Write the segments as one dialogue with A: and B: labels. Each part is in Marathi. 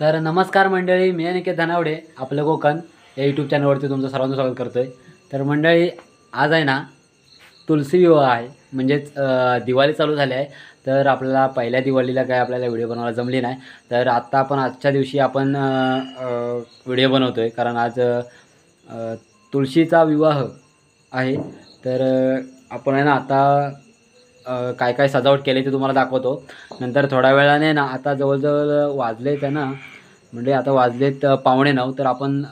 A: तर नमस्कार मंडळी, मी अनिकेत धनावडे आपलं कोकण या यूट्यूब चॅनलवरती तुमचं सर्वांचं स्वागत करतो आहे. तर मंडळी, आज आहे ना तुलसी विवाह आहे, म्हणजेच दिवाळी चालू झाली आहे. तर आपल्याला पहिल्या दिवाळीला काय आपल्याला व्हिडिओ बनवायला जमली नाही. तर आत्ता आपण आजच्या दिवशी आपण व्हिडिओ बनवतो आहे, कारण आज तुळशीचा विवाह आहे. तर आपण आहे ना आता काय काय सजावट केली ते तुम्हाला दाखवतो नंतर थोड्या वेळाने ना. आता जवळजवळ वाजलेत आहे ना, म्हणजे आता वाजलेत 8:45. तर आपण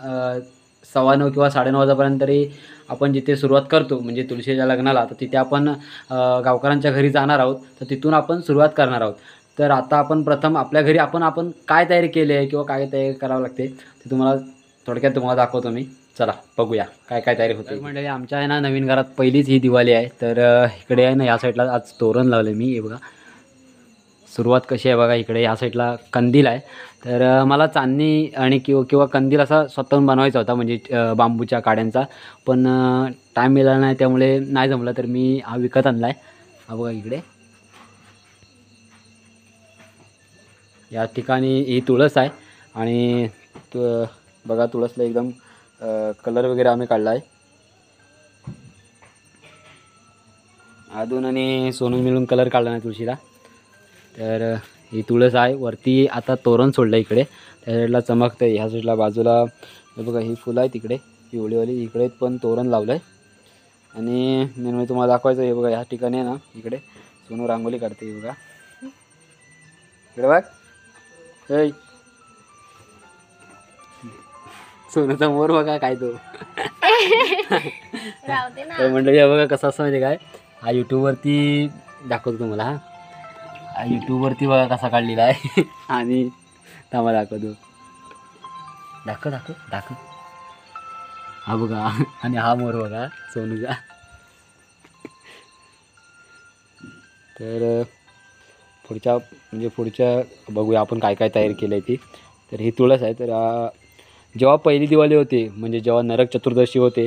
A: 9:15 किंवा 9:30 वाजेपर्यंत तरी आपण जिथे सुरुवात करतो म्हणजे तुळशीच्या लग्नाला, तर तिथे आपण गावकऱ्यांच्या घरी जाणार आहोत. तर तिथून आपण सुरुवात करणार आहोत. तर आता आपण प्रथम आपल्या घरी आपण काय तयारी केली आहे किंवा काय तयारी करावं लागते ते तुम्हाला थोडक्यात दाखवतो मी. चला बघूया काय काय तयारी होते. म्हणजे आमच्या आहे ना नवीन घरात पहिलीच ही दिवाळी आहे. तर इकडे आहे ना या साईडला आज तोरण लावले मी. हे बघा सुरुवात कशी आहे बघा. इकडे या साईडला कंदील आहे. तर मला चांदणी आणि किंवा कंदील असा स्वतःहून बनवायचा होता, म्हणजे बांबूच्या काड्यांचा. पण टाईम मिळाला नाही, त्यामुळे नाही जमलं. तर मी हा विकत आणला आहे. हा बघा इकडे या ठिकाणी ही तुळस आहे. आणि बघा तुळसला एकदम कलर वगैरे आम्ही काढला आहे. अधून आणि सोनून मिळून कलर काढला नाही तुळशीला. तर ही तुळस आहे. वरती आता तोरण सोडलं इकडे, त्या साईडला चमकतं. ह्या साईडला बाजूला हे बघा ही फुलं आहे तिकडे पिवळीवाली. इकडे पण तोरण लावलं आहे. आणि मी तुम्हाला दाखवायचं. हे बघा ह्या ठिकाणी आहे ना, इकडे सोनू रांगोळी काढते. बघा इकडे बघ. हे सोनूचा मोर बघा काय तो. तर मंडळी हे बघा कसं असं माहिती काय, हा यूट्यूबवरती दाखवतो तुम्हाला. हा यूट्यूबवरती बघा कसा काढलेला आहे. आणि थांबा दाखवतो. दाखव. हा बघा. आणि हा मोर बघा सोनूचा. तर पुढच्या बघूया आपण काय काय तयारी केली आहे ती. तर ही तुळस आहे. तर जेव्हा पहिली दिवाळी होते, म्हणजे जेव्हा नरक चतुर्दशी होते,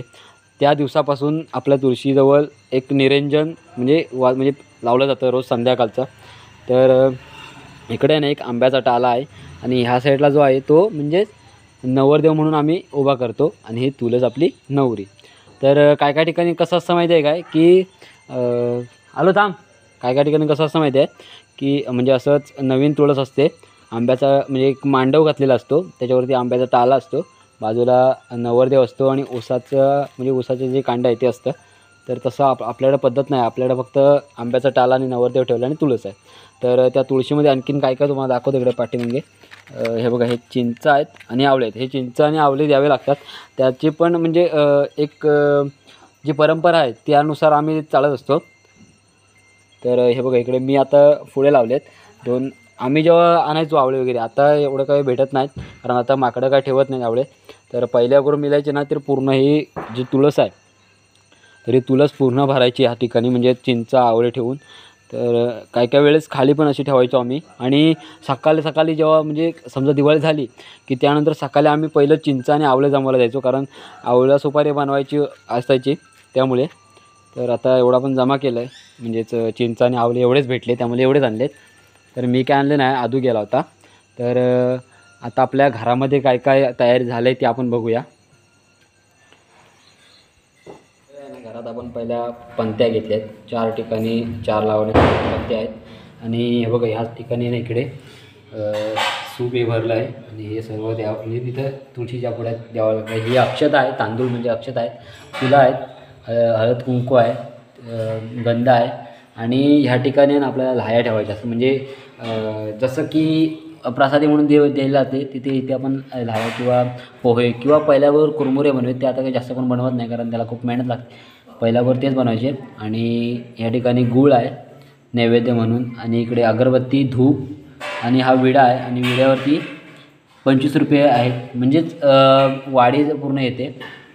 A: त्या दिवसापासून आपल्या तुळशीजवळ एक निरंजन म्हणजे लावलं जातं रोज संध्याकाळचा. तर इकडे ना एक आंब्याचा टाला आहे. आणि ह्या साईडला जो आहे तो म्हणजेच नवरदेव म्हणून आम्ही उभा करतो. आणि ही तुळस आपली नवरी. तर काय ठिकाणी कसं असतं माहिती आहे काय, की आलो थांब. काय ठिकाणी कसं असतं माहिती आहे की, म्हणजे असंच नवीन तुळस असते. आंब्याचा म्हणजे एक मांडव घातलेला असतो, त्याच्यावरती आंब्याचा टाला असतो, बाजूला नवरदेव असतो आणि ऊसाचे जे कांड आहे ते असतं. तर तसं आपल्याकडे पद्धत नाही. आपल्याकडे फक्त आंब्याचा टाला आणि नवरदेव ठेवला आणि तुळस आहे. तर त्या तुळशीमध्ये आणखीन काय काय तुम्हाला दाखवतो इकडे पाठीमागे. हे बघा हे चिंच आहेत आणि आवळे आहेत. हे चिंच आणि आवळे द्यावे लागतात. त्याची पण म्हणजे एक जी परंपरा आहे त्यानुसार आम्ही चालत असतो. तर हे बघा इकडे मी आता फुले लावलेत 2. आम्ही जेव्हा आणायचो आवळे वगैरे, आता एवढं काही भेटत नाहीत, कारण आता माकडं काय ठेवत नाही आवळे. तर पहिल्या करून मिळायचे ना, तर पूर्ण ही जी तुळस आहे तर ही तुळस पूर्ण भरायची ह्या ठिकाणी, म्हणजे चिंच आवळे ठेवून. तर काय वेळेस खाली पण अशी ठेवायचो आम्ही. आणि सकाळी जेव्हा म्हणजे समजा दिवाळी झाली की त्यानंतर सकाळी आम्ही पहिलं चिंच आणि आवळे जमवायला जायचो, कारण आवळा सुपारी बनवायची असायची त्यामुळे. तर आता एवढा पण जमा केलं आहे, म्हणजेच चिंच आणि आवळे एवढेच भेटले त्यामुळे एवढेच आणलेत. तर मी काय आणले नाही, आदू गेला होता. तर आता आपल्या घरामध्ये काय काय तयारी झालं आहे ते आपण बघूया. घरात आपण पहिल्या पंत्या घेतल्या आहेत. 4 ठिकाणी 4 लावण्याच्या पंत्या आहेत. आणि हे बघा ह्याच ठिकाणी ना इकडे सूप हे भरलं आहे. आणि हे सर्व म्हणजे तिथं तुळशीच्या पुढ्यात द्यावं लागतं. ही अक्षता आहे, तांदूळ म्हणजे अक्षता आहेत, फुलं आहेत, हळद कुंकू आहे, गंध आहे. आणि ह्या ठिकाणी ना आपल्याला लाह्या ठेवायच्या असतं, म्हणजे जसं की प्रसादी म्हणून द्यायला जाते इथे आपण लाह्या किंवा पोहे किंवा पहिल्यावर कुरमुरे बनवत. ते आता काही जास्त पण बनवत नाही, कारण त्याला खूप मेहनत लागते. पहिल्यावर तेच बनवायचे. आणि या ठिकाणी गूळ आहे नैवेद्य म्हणून. आणि इकडे अगरबत्ती, धूप आणि हा विडा आहे. आणि विड्यावरती 25 रुपये आहेत, म्हणजेच वाढी पूर्ण येते.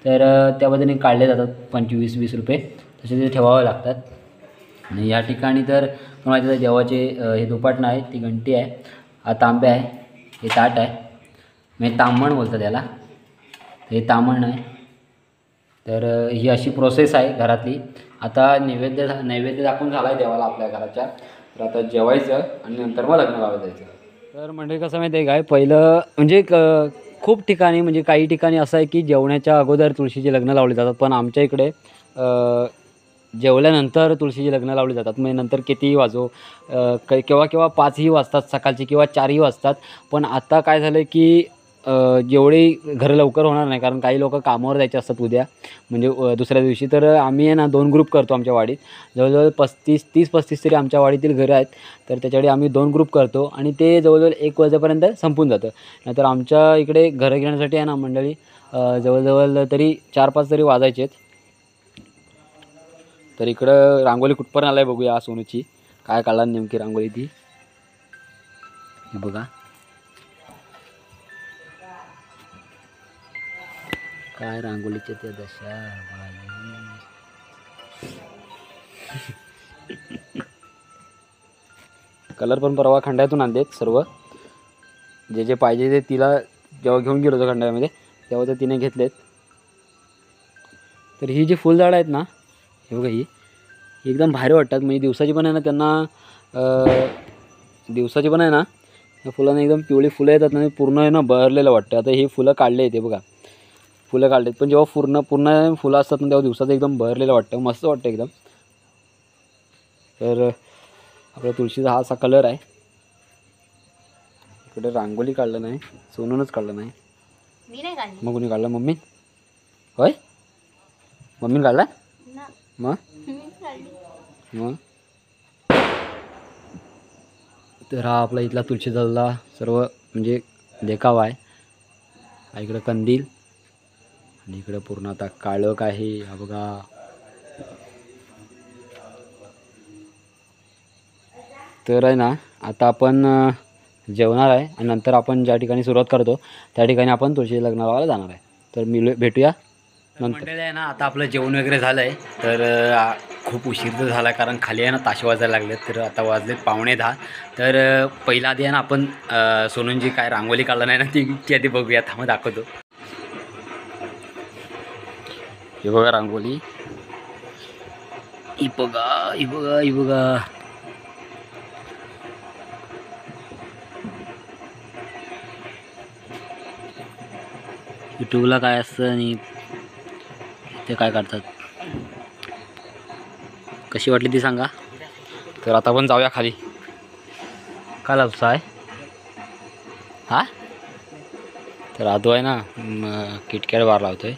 A: तर त्या पद्धतीने काढले जातात 25-20 रुपये, तसे ते ठेवावे लागतात. आणि या ठिकाणी तर माहिती आहे देवाचे हे दुपाटणं आहे, ती घंटी आहे, हा तांब्या आहे, हे ताट आहे, म्हणजे ताम्हण बोलतात त्याला, हे ताम्हण आहे. तर ही अशी प्रोसेस आहे घरातली. आता नैवेद्य दाखवून झाला आहे देवाला आपल्या घराच्या. तर आता जेवायचं आणि नंतर मग लग्न लावायला जायचं. तर म्हणजे कसं माहिती आहे काय, पहिलं म्हणजे खूप ठिकाणी म्हणजे काही ठिकाणी असं आहे की जेवण्याच्या अगोदर तुळशीचे लग्न लावले जातात, पण आमच्या इकडे जेवल्यानंतर तुळशीची लग्न लावली जातात. म्हणजे नंतर कितीही वाजो, केव्हा केव्हा 5ही वाजतात सकाळची किंवा 4ही वाजतात. पण आता काय झालं आहे की जेवढी घरं लवकर होणार नाही, कारण काही लोकं कामावर जायचे असतात उद्या, म्हणजे दुसऱ्या दिवशी. तर आम्ही आहे ना 2 ग्रुप करतो आमच्या वाडीत. जवळजवळ 30-35 तरी आमच्या वाडीतील घरं आहेत. तर त्याच्यासाठी आम्ही 2 ग्रुप करतो आणि ते जवळजवळ 1 वाजेपर्यंत संपून जातं. नाहीतर आमच्या इकडे घरं घेण्यासाठी आहे ना मंडळी, जवळजवळ तरी 4-5 तरी वाजायचेत. तर इकडं रांगोळी कुठपर्यंत आलाय बघूया सोनूची. काय काढला नेमकी रांगोळी ती, हे बघा. काय रांगोळीच्या त्या दशा कलर पण परवा खंडातून आणलेत सर्व, जे जे पाहिजे ते तिला जेव्हा घेऊन गेलो होतो खंडामध्ये तेव्हा ते तिने घेतलेत. तर ही जी फुलझाडं आहेत ना, हे बघा, ही एकदम भारी वाटतात. म्हणजे दिवसाची पण आहे ना त्यांना, दिवसाची पण आहे ना या फुलांना एकदम पिवळी फुलं येतात ना, पूर्ण आहे ना बहरलेलं वाटतं. आता ही फुलं काढले ते बघा, फुलं काढलेत, पण जेव्हा पूर्ण पूर्ण फुलं असतात ना तेव्हा दिवसाचं एकदम बहरलेलं वाटतं, मस्त वाटतं एकदम. तर आपल्या तुळशीचा हा असा कलर आहे. इकडे रांगोळी काढलं नाही, सोनूनच काढलं नाही.
B: मी नाही काढली.
A: मग कोणी काढलं? मम्मी. होय, मम्मीने काढला. मग मग तर हा आपला इथला तुळशीचा सर्व म्हणजे देखावा आहे. इकडं कंदील आणि इकडं पूर्ण आता काळोख आहे, हा बघा. तर आहे ना आता आपण जेवणार आहे आणि नंतर आपण ज्या ठिकाणी सुरुवात करतो त्या ठिकाणी आपण तुळशी लग्न लावायला जाणार आहे. तर भेटूया नंतर. मंडळी आहे ना, आता आपलं जेवण वगैरे झालं आहे. तर खूप उशीर तर झाला, कारण खाली आहे ना ताशे वाजायला लागलेत. तर आता वाजलेत 9:15. तर पहिला आधी आहे ना आपण सोनूंची काय रांगोळी काढला नाही ना ती आधी बघूया, थांबा दाखवतो. हे बघा रांगोळी, ही बघा, ही बघा, ही बघा. यूट्यूबला काय असतं आणि ते काय करतात, कशी वाटली ती सांगा. तर आता आपण जाऊया खाली. काय लावसा आहे हा? तर आदू आहे ना किटकॅट बार लावतोय,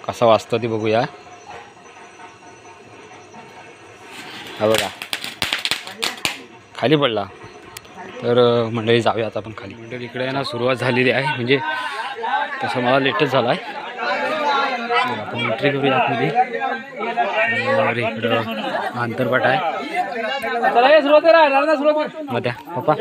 A: कसा वाजतो ती बघूया. हा बघा खाली पडला. तर मंडळी जाऊया आता आपण खाली. मंडळी इकडे आहे ना सुरुवात झालेली आहे, म्हणजे तसं मला लेटच झाला आहे. आपण एंट्री करूया आतमध्ये. इकडं अंतरपाट आहे. मग द्या पप्पा.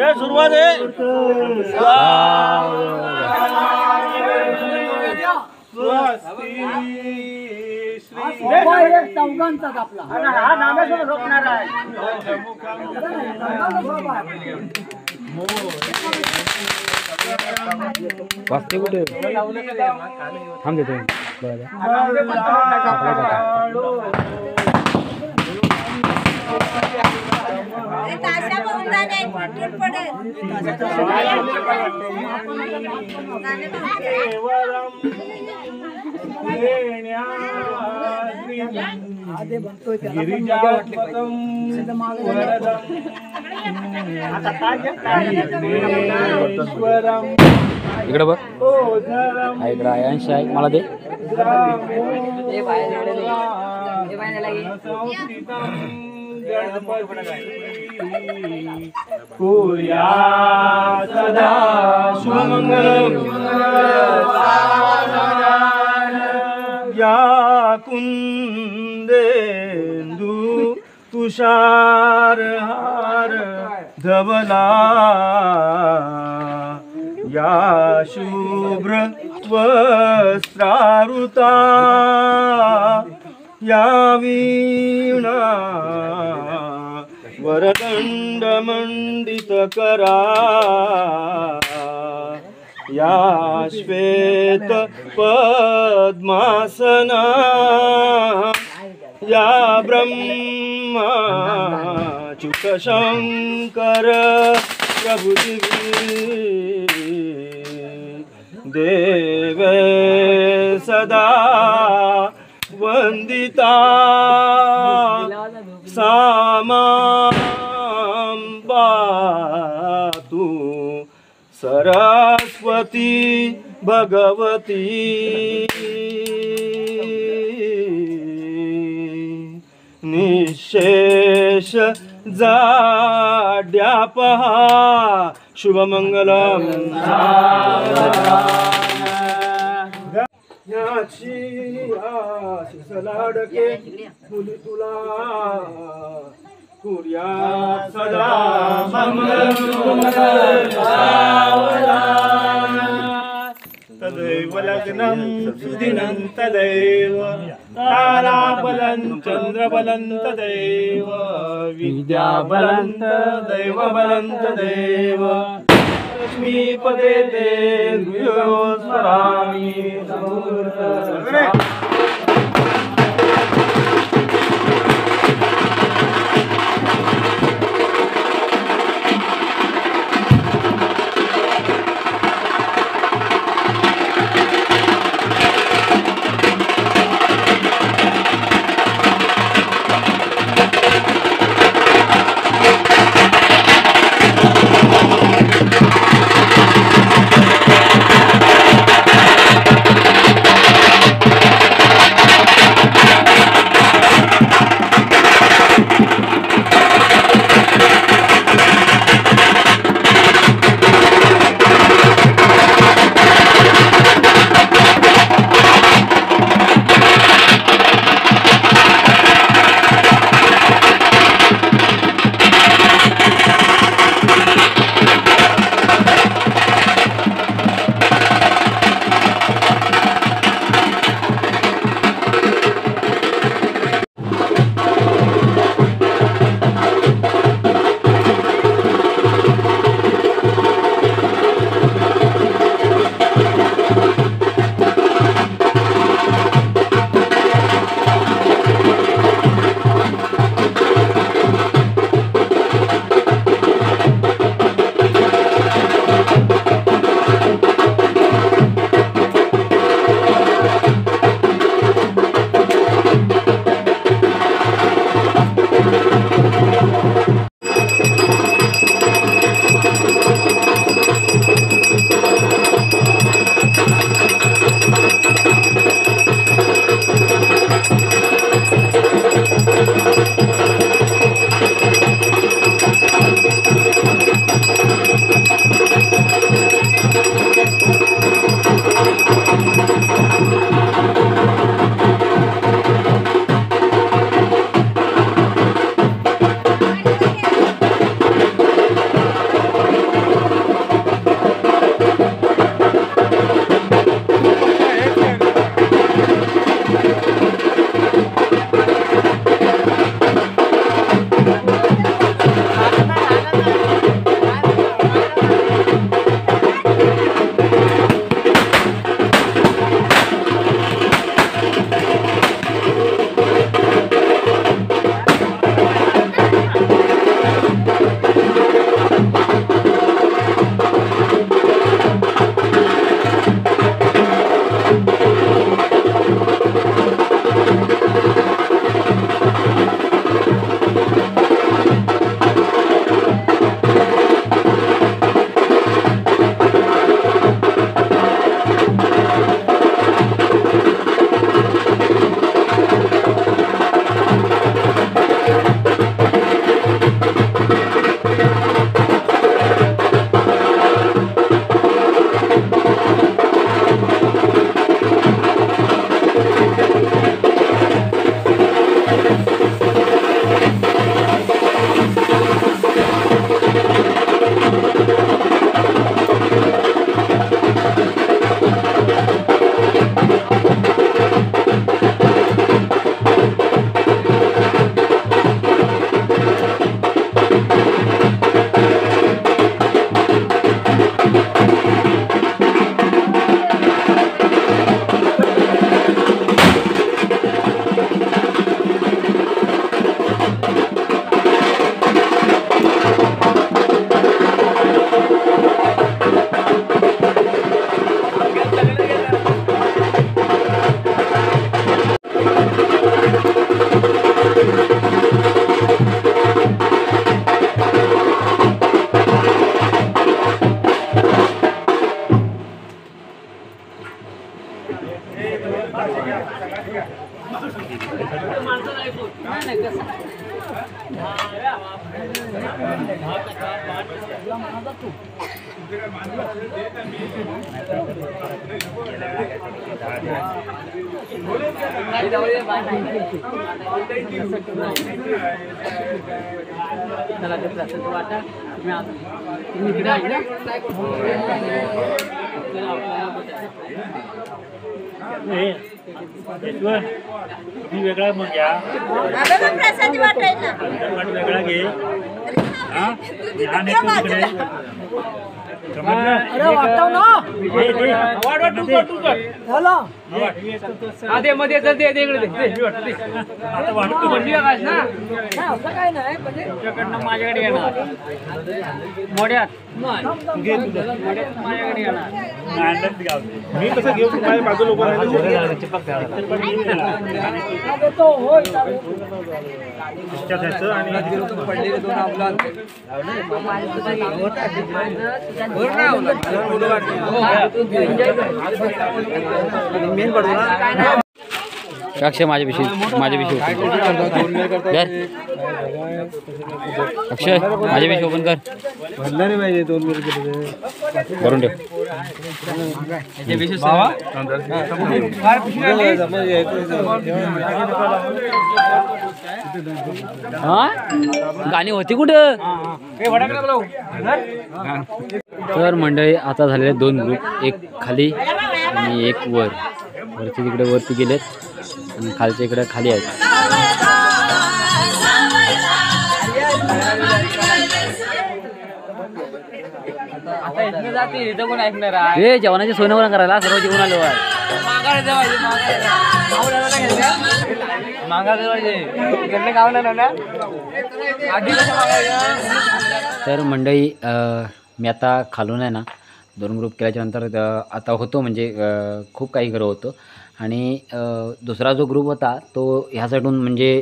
A: वाजते कुठे थांब देतो. इकडं बघ, इकडं आयांश आहे, मला दे.
C: सदा शुभमंगलम या कुंदेंदु तुषारहार धवला या शुभ्र वस्त्रारुता या वीणा वरदंड मंडित करा या श्वेत पद्मासना या ब्रह्मा च्युत शंकर प्रभु दिवी देवे सदा वंदिता सामांबा तू सरस्वती भगवती निशेष जाड्या पहा शुभमंगलम याची आशीष लाडके मुली तुला कुर्या सदा तदैव लग्नं सुदिनं तदैव ताराबलं चंद्रबलं तदैव विद्याबलं तदैव बलं तदैव लक्ष्मीपदे ते गृहो स्मरामि तुम्ही वेगळा मग घ्या
B: प्रसादी वाटायला
C: वेगळा घे हा तिकडे
A: मध्ये चल दे इकडे दे
C: आता वाटतो
A: काय नाही माझ्याकडे येणार मोड्यात माझ्याकडे येणार
C: मी कसं घेऊ माझ्या बाजूला उभं राहिलं
A: पडलेले दोन आपला मेन पडतो ना अक्षय माझ्याविषयी अक्षय माझ्याविषयी ओपन कर
C: भरला पाहिजे 2
A: करून ठेव गाणी होती कुठं तर मंडळी आता झालेले 2 ग्रुप एक खाली आणि एक वरती तिकडे वरती गेलेत आणि खालच्या इकडे खाली आहेत हे जेवणाची सोय नव्हतं करायला सर्व जेवण आलो तर मंडळी मी आता खालून आहे ना 2 ग्रुप केल्याच्या नंतर आता होतो म्हणजे खूप काही घरं होतं आणि दुसरा जो ग्रुप होता तो ह्या साईडून म्हणजे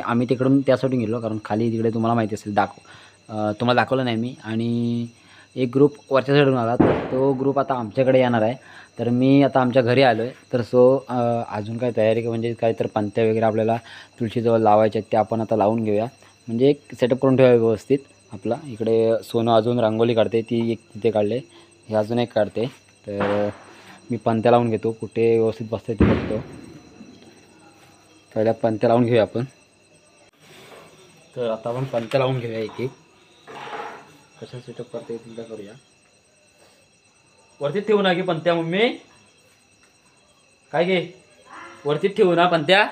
A: आम्ही तिकडून त्या साईडून गेलो कारण खाली तिकडे तुम्हाला माहिती असेल तुम्हाला दाखवलं नाही मी आणि एक ग्रुप वरच्या साईडून आला तर तो ग्रुप आता आमच्याकडे येणार आहे तर मी आता आमच्या घरी आलो आहे तर अजून काय तयारी म्हणजे काय तर पंत्या वगैरे आपल्याला तुळशीजवळ लावायच्या आहेत त्या आपण आता लावून घेऊया म्हणजे एक सेटअप करून ठेवायला व्यवस्थित आपला इकडे सोनं अजून रांगोळी काढते ती एक तिथे काढले हे अजून एक काढते तर मी पंत्या लावून घेतो कुठे व्यवस्थित बसते ते बघतो पहिल्या पंत्या लावून घेऊया आपण तर आता आपण पंत्या लावून घेऊया एक एक कशा सेटअप करता येतील त्या करूया वरतीच ठेवू ना की पंत्या मम्मी काय घे वरतीच ठेवू ना पंत्या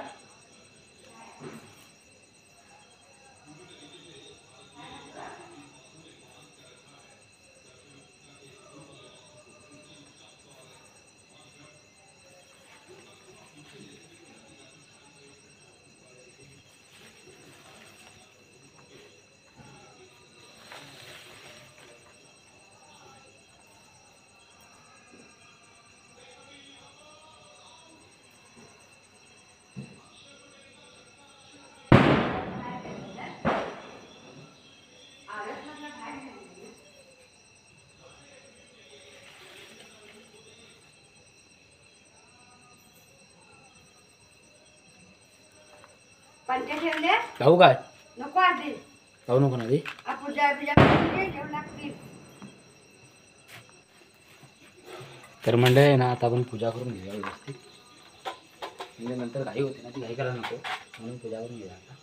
B: पंटे ठेवले
A: लावू काय
B: नको आधी
A: लावू नको ना आधी
B: पूजा ठेवू लागतील
A: तर मंडळी ना आता आपण पूजा करून घेऊया व्यवस्थित म्हणजे नंतर घाई होते ना ती घाई करायला नको म्हणून पूजा करून घेऊया आता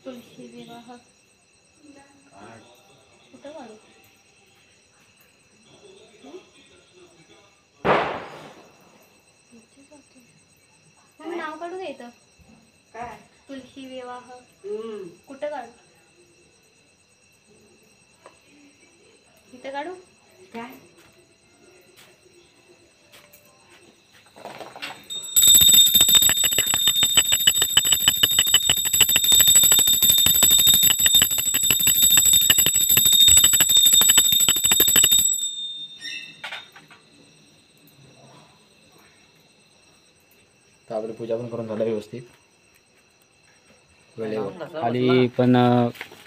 B: तुळशी विवाह कुठं काढू नाव काढू घ्यायचं काय तुळशी विवाह कुठं काढू इथं काढू काय
A: आपली पूजा पण करून झालं व्यवस्थित. खाली पण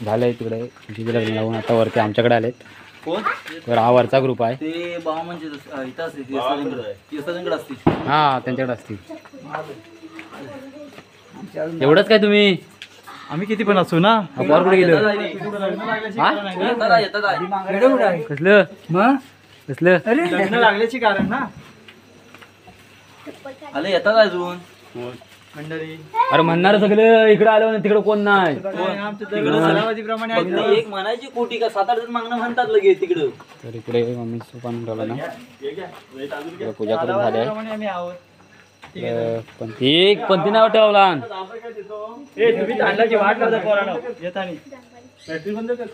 A: झालंय तिकडे जिजूला लावून आता वरती आमच्याकडे आलेत. तर हा वरचा ग्रुप आहे.
D: ते बाबा म्हणजे इथं असते तीर्थांकडे असते.
A: हा त्यांच्याकडे असतील. एवढंच काय तुम्ही?
C: आम्ही किती पण असू ना.
A: अपार कुठे गेलो? कसलं कसलं
C: लग्न लागल्याची कारण ना.
D: आले येतात अजून
C: मंडळी
A: अरे म्हणणार सगळं इकडे आलो ना तिकडे कोण नाही.
C: सलामतीप्रमाणे
D: एक म्हणायची कोटी का 7-8 जण मागणं म्हणतात लगेच तिकडं.
A: तर इकडे मम्मी सोपान ठेवला ना. पूजा करून झाली
C: आम्ही आहोत.
A: पण ती नाव ठेवला.
C: तुम्ही तांदळाची वाट लावता पोरांनो येतानी. बॅटरी बंद कर.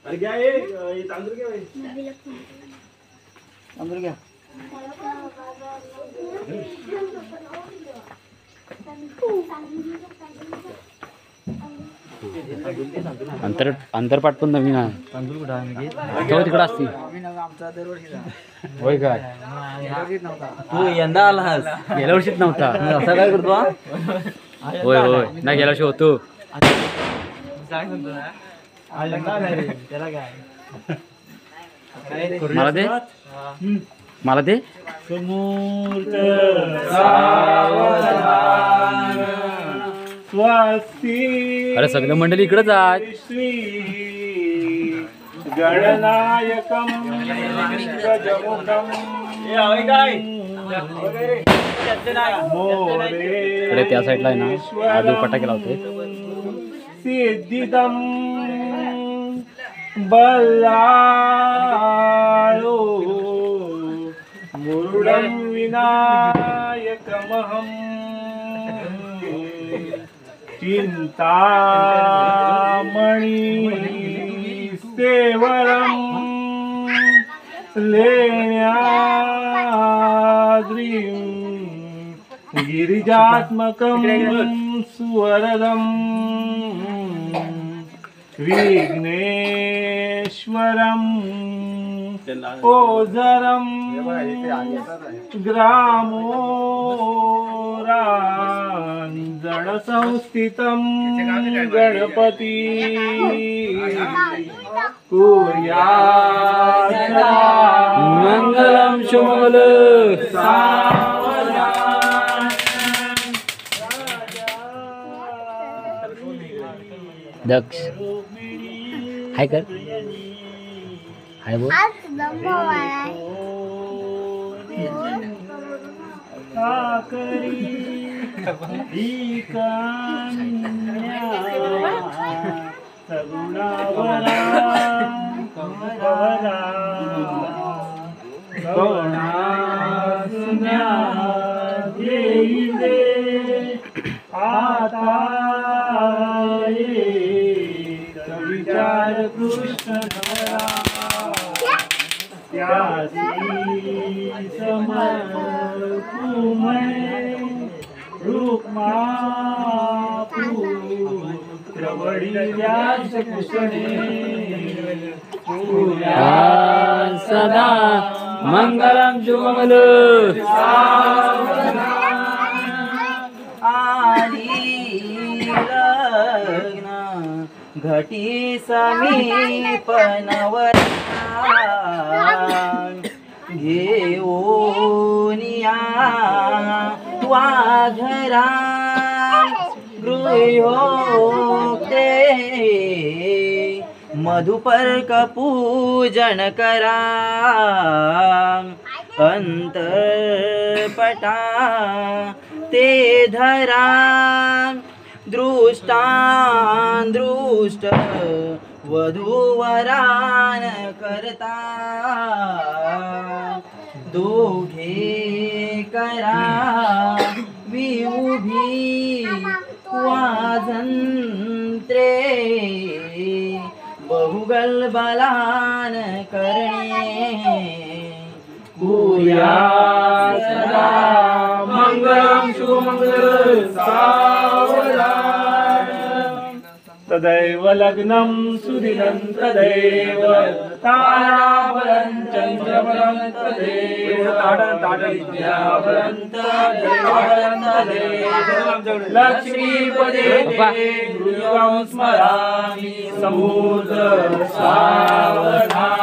C: अरे घ्या तांदूळ घ्या. तांदूळ घ्या.
A: अंतरपाठ पण नवीन आहे.
C: तांदूळ कुठं आहे?
A: तो तिकडे असतील.
C: आमचा दरवर्षीचा.
A: होय काय?
D: तू यंदा आलास
A: गेल्या वर्षीच नव्हता.
D: असं काय करतो हा?
A: होय होय नाही गेल्या वर्षी होतो.
C: सांग म्हणतो ना. त्याला काय
A: मला दे मला दे.
C: समूर्त सावधान स्वस्ति.
A: अरे सगळं मंडळी इकडेच आहे.
C: श्री गणनायकम गजमुखम
A: इकडे त्या साईडला आहे ना आजू फटाके लावते.
C: सिद्धिदम बल्लाळो मुरुडं विनायकमहं चिन्तामणि सेवरं लेण्याद्रिं गिरिजात्मकं सुवरदं विघ्नेश्वरं ओझरं ग्रामोराञ्जनसंस्थितं गणपति कुर्यात् सदा
A: मंगलम शुभमंगल. दक्ष हाय कर हाय बोल.
C: विचार कृष्ण
A: सदा मंगलम शुभमंगल.
D: घटी समीपनवर घेऊनिया वाघरा गृहोक्ते मधुपर्क पूजन करा अंतरपटा ते धरा दृष्ट वधूवरान करता दोघे करा विउभी वाजंत्रे बहुगल बलान करणे
C: कुर्यात् सदा मंगलम शुभमंगल सावधान. तदैव लग्नं सुदिनं तदैव ताराबलं चन्द्रबलं तदैव लक्ष्मीपदे गृहं स्मरामि समुद्र सावधान.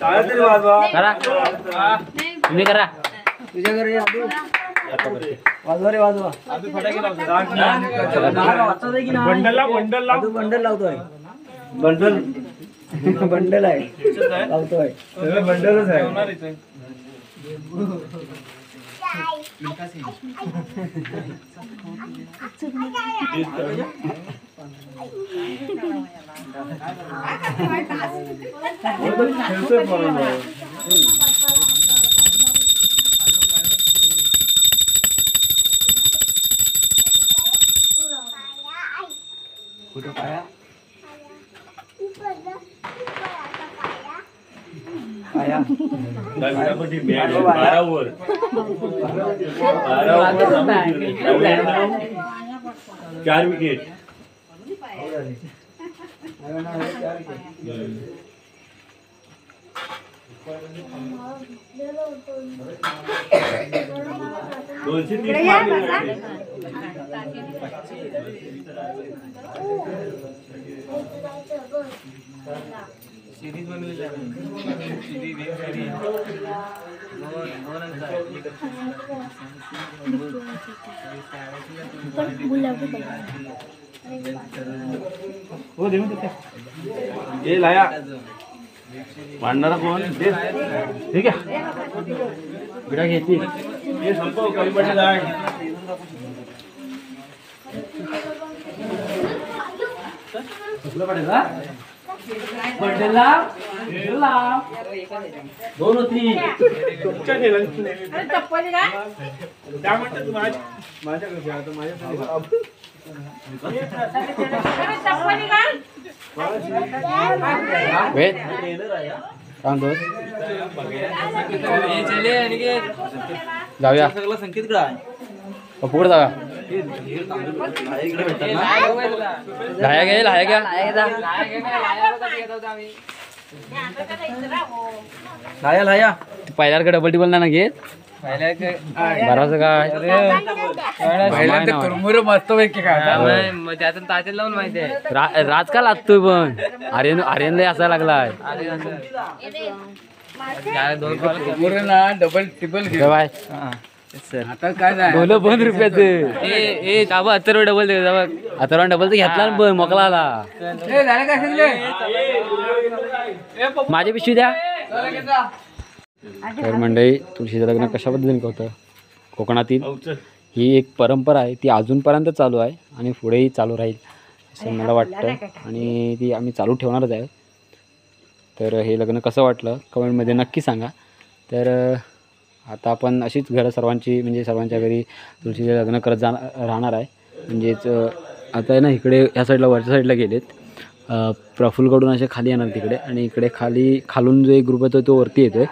C: टाळ्या तरी वाजवा.
A: करा तुम्ही करा.
C: तुझ्या घरी वाजवा रे वाजवा. बंडल लावतोय. बंडल आहे लावतोय. बंडलच आहे.
E: चार विकेट. दोनशे 30
D: सिरीज बनवली सिरीज वेब सिरीज
C: हो देऊ दे. ए लाया मांडणारा कोण दे. ठीक आहे बिडा घ्यायची. हे संपव कमी पडले जाय. कुठलं पडेल हा बंडलला दोन होती. तुमच्या त्या म्हणतात माझ्याकडे घ्या. आता माझ्याकडे
A: वेद सांगतो जाऊया.
D: सगळं संकेत कडे आहे.
A: पुढे जाऊया. लाया घे लाया घ्या.
D: लाया लाया
A: पहिल्याकडे डबल टिबल नाही ना घेत. बराच काय
C: मस्त पैकी
D: त्यातून तातेल लावून माहिती आहे.
A: राज का लागतोय पण आर्यन लय असायला लागलाय.
C: डबल टिबल
A: बाय
C: आता काय
A: बोल 2 रुपयाचं अथर्व डबल दे. अथर्व डबल तर घेतला ना पण मोकला आला. माझी पिशवी द्या. तर मंडळी तुळशीचं लग्न कशा पद्धतीने होतं कोकणातील ही एक परंपरा आहे. ती अजूनपर्यंत चालू आहे आणि पुढेही चालू राहील असं मला वाटतं आणि ती आम्ही चालू ठेवणारच आहे. तर हे लग्न कसं वाटलं कमेंटमध्ये नक्की सांगा. तर आता आपण अशीच घरं सर्वांची म्हणजे सर्वांच्या घरी तुळशीचे लग्न करत राहणार आहे. म्हणजेच आता आहे ना इकडे ह्या साईडला वरच्या साईडला गेलेत. प्रफुल्लकडून असे खाली येणार तिकडे आणि इकडे खालून जो एक ग्रुप येतो तो वरती येतो आहे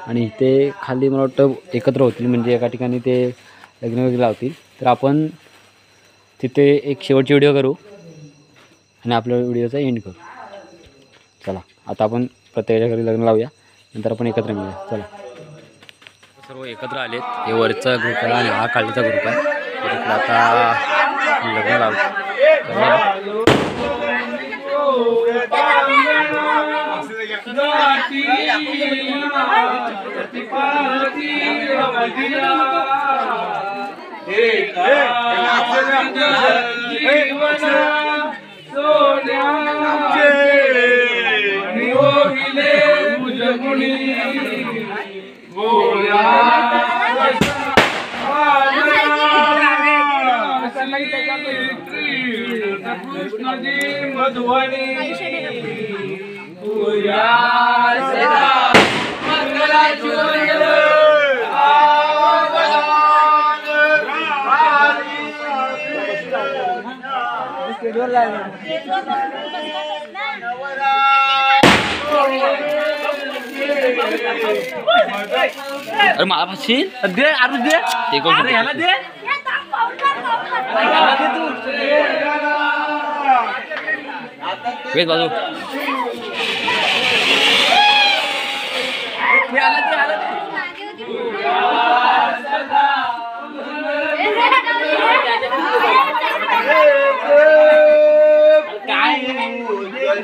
A: आणि इथे खाली मला वाटतं एकत्र होतील म्हणजे एका ठिकाणी ते लग्न वगैरे लावतील. तर आपण तिथे एक शेवटची व्हिडिओ करू आणि आपल्या व्हिडिओचा एंड करू. चला आता आपण प्रत्येकाच्या घरी लग्न लावूया नंतर आपण एकत्र मिळूया. चला सर्व एकत्र आलेत. हे वरचा ग्रुप आहे आणि हा खालचा ग्रुप आहे. तर आता लग्न लावू. अरे मला फाशील दे. अरे दे ते कोण ह्याला दे. वेद बाजू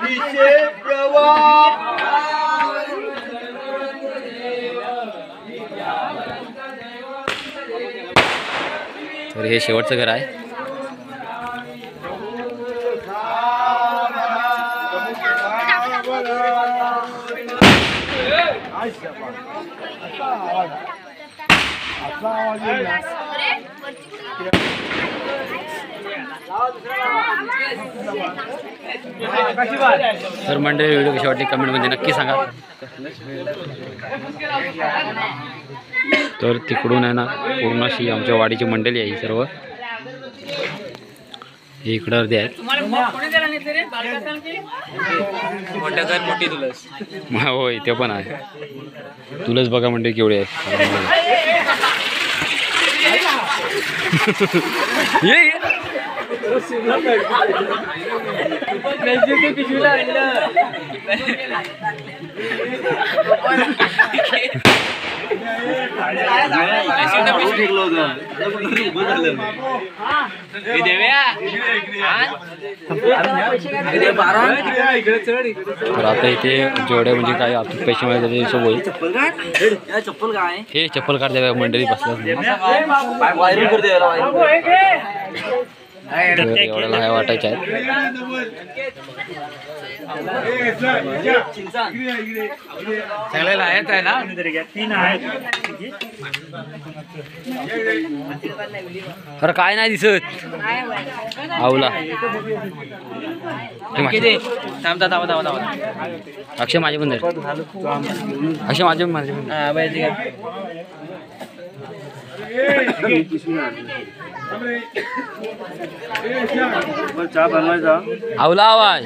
C: अभिषेक व्यवहार
A: तर हे शेवटचं घर आहे. तर मंडळी व्हिडिओ कशी वाटली कमेंटमध्ये नक्की सांगा. तर तिकडून आहे ना पूर्ण अशी आमच्या वाडीची मंडळी आहे सर्व. हे इकडं अर्धे आहेत. होय ते पण आहे. तुलाच बघा मंडळी केवढे आहेत. तर आता इथे जेवढे म्हणजे काय आर्थिक पैसे मिळाले ते होईल.
D: चप्पल काय
A: हे चप्पल काढ द्या मंडळी बसल्या.
D: वायरिंग करते
A: एवढ्याला हाय वाटायच्या आहेत.
D: सगळ्याला आहेत आहे ना.
E: 3 आहेत.
A: अरे काय नाही दिसत आवला. अक्षय माझे पण अक्षय माझे
C: चहा बनवायचा
A: आवला आवाज.